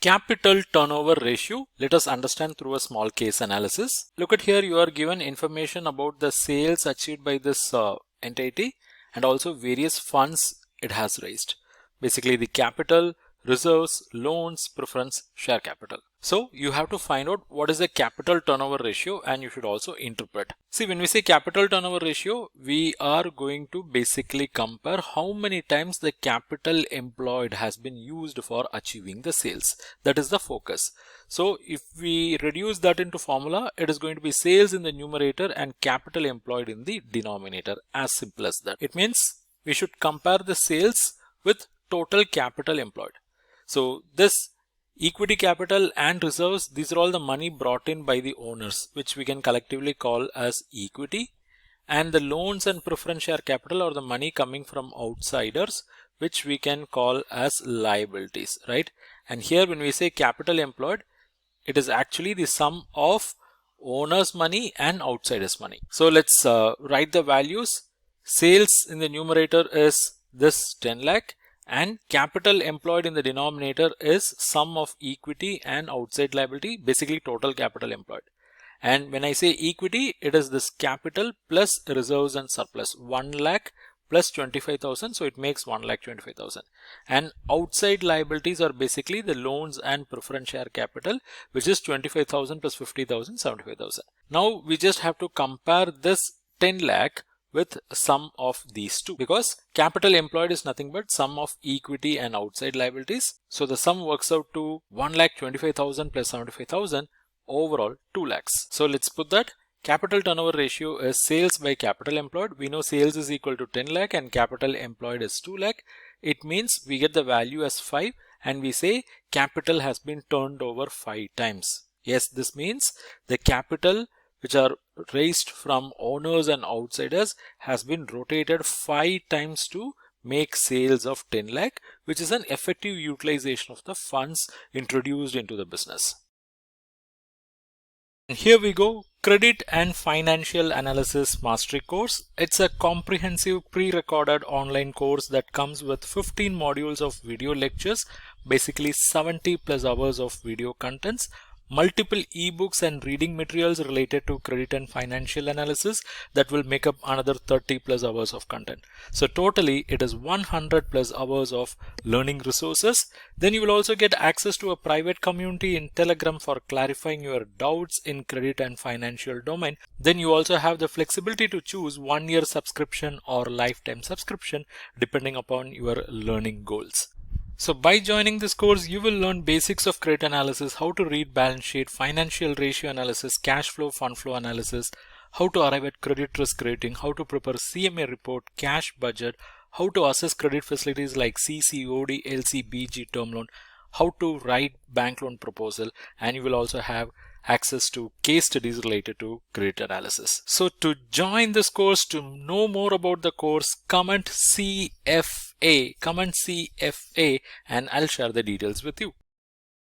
Capital turnover ratio. Let us understand through a small case analysis. Look at here, you are given information about the sales achieved by this entity and also various funds it has raised. Basically the capital, reserves, loans, preference, share capital. So you have to find out what is the capital turnover ratio and you should also interpret. See, when we say capital turnover ratio, we are going to basically compare how many times the capital employed has been used for achieving the sales. That is the focus. So if we reduce that into formula, it is going to be sales in the numerator and capital employed in the denominator. As simple as that. It means we should compare the sales with total capital employed. So this equity capital and reserves, these are all the money brought in by the owners, which we can collectively call as equity. And the loans and preference share capital are the money coming from outsiders, which we can call as liabilities, right? And here when we say capital employed, it is actually the sum of owners' money and outsiders' money. So let's write the values. Sales in the numerator is this 10 lakh. And capital employed in the denominator is sum of equity and outside liability, basically total capital employed. And when I say equity, it is this capital plus reserves and surplus, 1 lakh plus 25,000. So it makes 1,25,000. And outside liabilities are basically the loans and preference share capital, which is 25,000 plus 50,000, 75,000. Now we just have to compare this 10 lakh with sum of these two, because capital employed is nothing but sum of equity and outside liabilities. So the sum works out to 1,25,000 plus 75,000, overall 2 lakhs. So let's put that. Capital turnover ratio is sales by capital employed. We know sales is equal to 10 lakh and capital employed is 2 lakh. It means we get the value as 5 and we say capital has been turned over 5 times. Yes, this means the capital which are raised from owners and outsiders has been rotated 5 times to make sales of 10 lakh, which is an effective utilization of the funds introduced into the business. And here we go, Credit and Financial Analysis Mastery course. It's a comprehensive pre-recorded online course that comes with 15 modules of video lectures, basically 70 plus hours of video contents, multiple ebooks and reading materials related to credit and financial analysis that will make up another 30 plus hours of content. So totally it is 100 plus hours of learning resources. Then you will also get access to a private community in Telegram for clarifying your doubts in credit and financial domain. Then you also have the flexibility to choose 1-year subscription or lifetime subscription depending upon your learning goals. So by joining this course, you will learn basics of credit analysis, how to read balance sheet, financial ratio analysis, cash flow, fund flow analysis, how to arrive at credit risk rating, how to prepare CMA report, cash budget, how to assess credit facilities like CC, OD, LC, BG, term loan, how to write bank loan proposal, and you will also have access to case studies related to credit analysis. So to join this course, to know more about the course, comment CFA, and I'll share the details with you.